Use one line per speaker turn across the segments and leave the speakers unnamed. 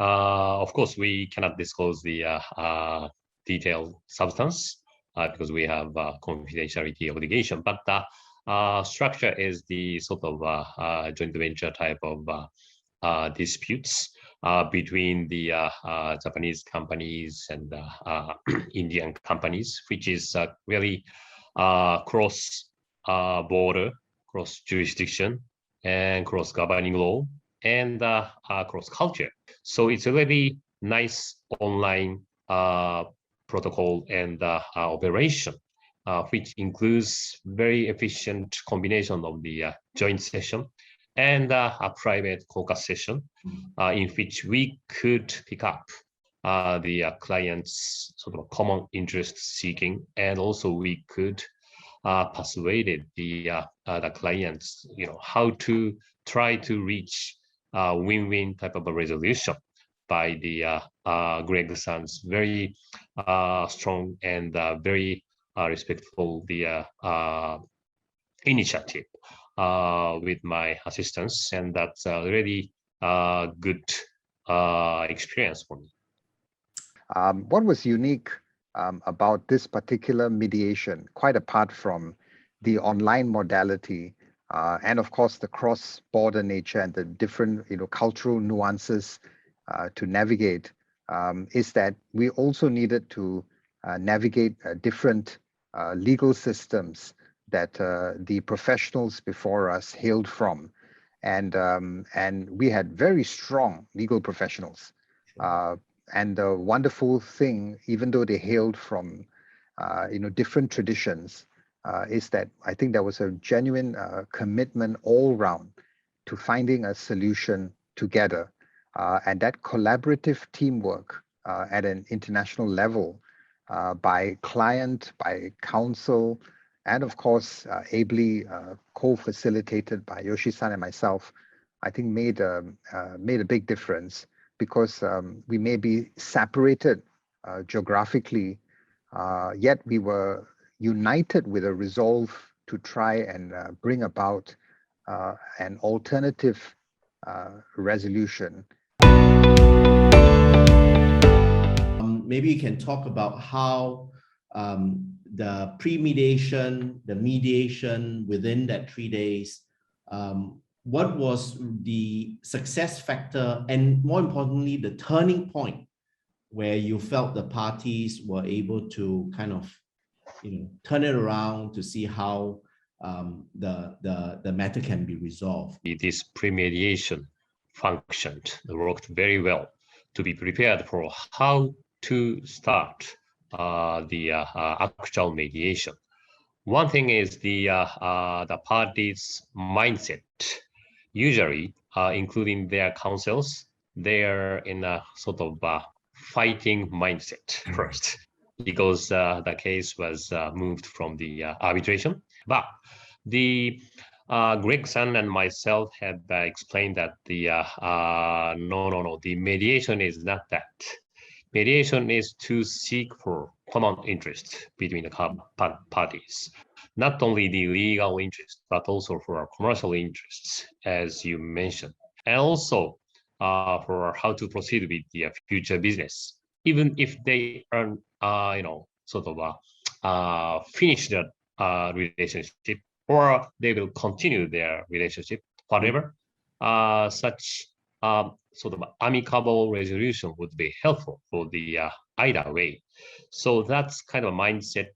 Of course, we cannot disclose the detailed substance because we have confidentiality obligation, but the structure is the sort of joint venture type of disputes between the Japanese companies and Indian companies, which is really cross-border, cross-jurisdiction, and cross-governing law, and cross-culture. So it's a really nice online protocol and operation, which includes very efficient combination of the joint session and a private caucus session in which we could pick up the client's sort of common interest seeking, and also we could persuaded the clients, how to try to reach a win-win type of a resolution by the Greg-san's very strong and very respectful the initiative with my assistance, and that's a really good experience for me.
What was unique about this particular mediation, quite apart from the online modality and of course the cross-border nature and the different cultural nuances to navigate, is that we also needed to navigate different legal systems that the professionals before us hailed from, and we had very strong legal professionals. And the wonderful thing, even though they hailed from different traditions, is that I think there was a genuine commitment all round to finding a solution together, and that collaborative teamwork at an international level by client, by counsel, and of course ably co-facilitated by Yoshi-san and myself, I think made a big difference. Because we may be separated geographically, yet we were united with a resolve to try and bring about an alternative resolution.
Maybe you can talk about how the pre-mediation, the mediation within that 3 days, what was the success factor, and more importantly, the turning point where you felt the parties were able to kind of, turn it around to see how the matter can be resolved?
This pre-mediation functioned, worked very well to be prepared for how to start the actual mediation. One thing is the parties' mindset. Usually, including their counsels, they're in a sort of fighting mindset first, because the case was moved from the arbitration. But the Greg-san and myself had explained that the no, the mediation is not that. Mediation is to seek for common interest between the parties. Not only the legal interest, but also for our commercial interests, as you mentioned, and also for how to proceed with the future business, even if they earn, sort of finish the relationship, or they will continue their relationship, whatever. Such sort of amicable resolution would be helpful for the either way. So that's kind of a mindset.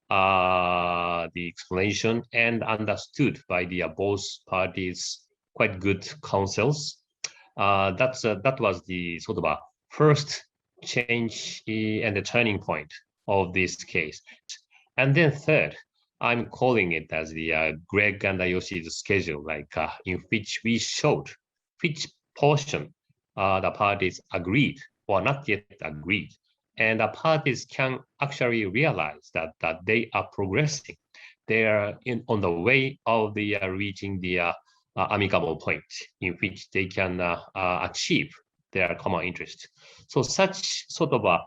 The explanation and understood by the both parties, quite good counsels. That was the sort of a first change and the turning point of this case. And then third, I'm calling it as the Greg and Yoshi's schedule, in which we showed which portion the parties agreed or not yet agreed. And the parties can actually realize that they are progressing. They are on the way of the reaching the amicable point in which they can achieve their common interest. So such sort of a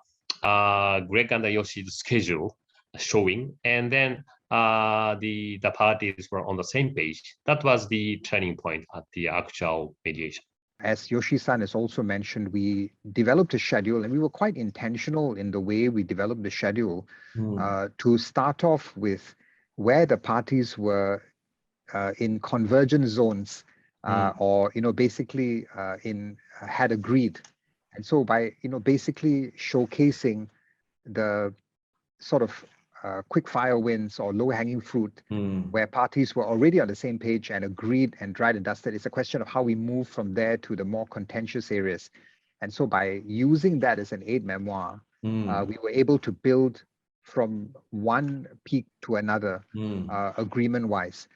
Greg and Yoshi's schedule showing, and then the parties were on the same page. That was the turning point at the actual mediation.
As Yoshi-san has also mentioned, we developed a schedule, and we were quite intentional in the way we developed the schedule to start off with where the parties were in convergent zones or, basically had agreed. And so by, basically showcasing the sort of quick fire wins or low hanging fruit where parties were already on the same page and agreed and dried and dusted. It's a question of how we move from there to the more contentious areas. And so by using that as an aid memoir, we were able to build from one peak to another agreement wise.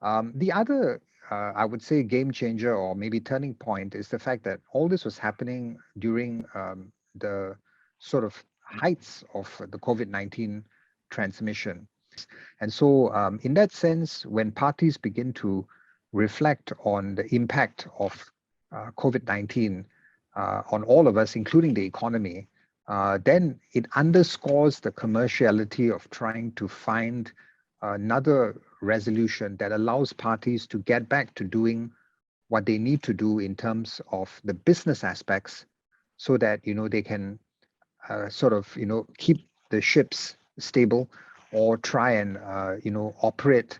The other, I would say, game changer or maybe turning point is the fact that all this was happening during the sort of heights of the COVID-19 transmission. And so in that sense, when parties begin to reflect on the impact of COVID-19 on all of us, including the economy, then it underscores the commerciality of trying to find another resolution that allows parties to get back to doing what they need to do in terms of the business aspects so that, they can sort of, keep the ships stable or try and, operate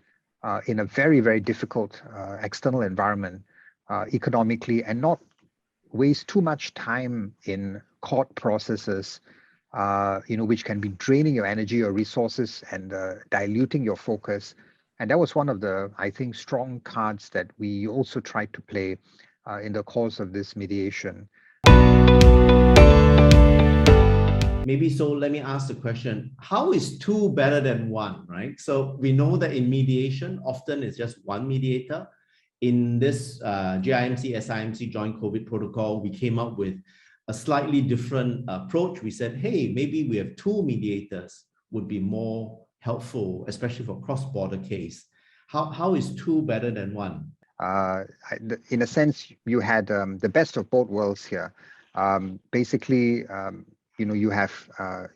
in a very, very difficult external environment economically and not waste too much time in court processes, which can be draining your energy or resources and diluting your focus. And that was one of the, I think, strong cards that we also tried to play in the course of this mediation.
Maybe so let me ask the question, how is two better than one, right? So we know that in mediation, often it's just one mediator. In this JIMC-SIMC Joint COVID Protocol, we came up with a slightly different approach. We said, hey, maybe we have two mediators would be more helpful, especially for cross-border case. How is two better than one?
In a sense, you had the best of both worlds here. Basically, you have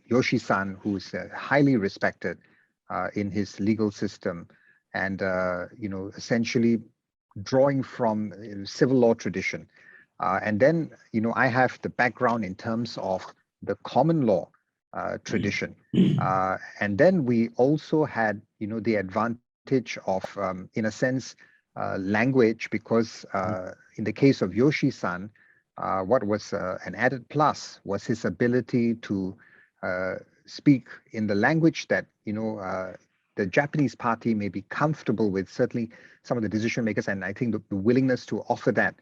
Yoshi-san, who's highly respected in his legal system, and essentially drawing from civil law tradition. And then, I have the background in terms of the common law tradition. And then we also had, the advantage of, in a sense, language, because in the case of Yoshi-san, what was an added plus was his ability to speak in the language that, the Japanese party may be comfortable with, certainly some of the decision makers, and I think the willingness to offer that,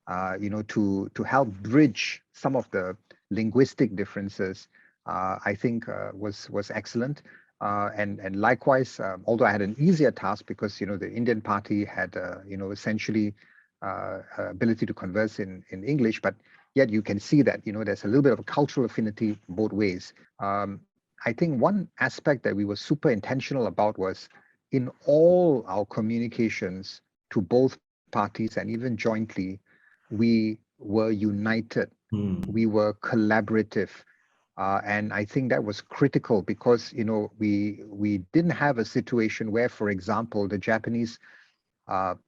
to help bridge some of the linguistic differences, I think was excellent. And likewise, although I had an easier task because, the Indian party had, essentially ability to converse in English, but yet you can see that, there's a little bit of a cultural affinity both ways. I think one aspect that we were super intentional about was in all our communications to both parties and even jointly, we were united, we were collaborative. And I think that was critical because, we didn't have a situation where, for example, the Japanese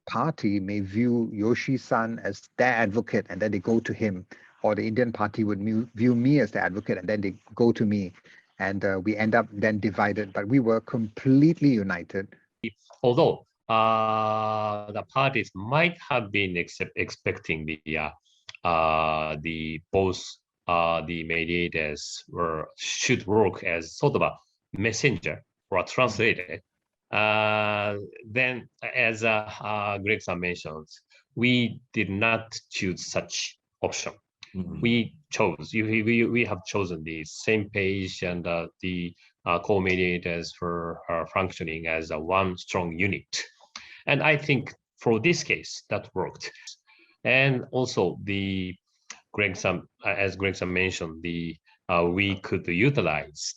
party may view Yoshi-san as their advocate and then they go to him, or the Indian party would view me as the advocate and then they go to me. And we end up then divided, but we were completely united.
Although the parties might have been expecting the both the mediators should work as sort of a messenger or a translator. Then, as Greg-san mentioned, we did not choose such option. We chose, we have chosen the same page and the co-mediators for functioning as a one strong unit. And I think for this case, that worked. And also the as Greg-san mentioned, we could utilize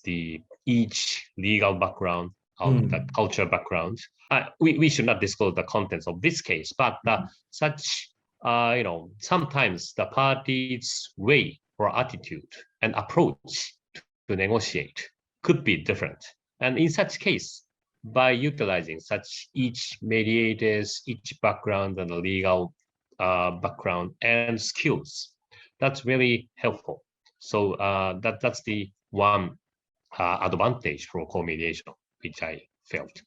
each legal background, the cultural background. We should not disclose the contents of this case, but such, sometimes the party's way or attitude and approach to negotiate could be different. And in such case, by utilizing such each mediators, each background and the legal background and skills. That's really helpful. So that's the one advantage for co-mediation, which I felt.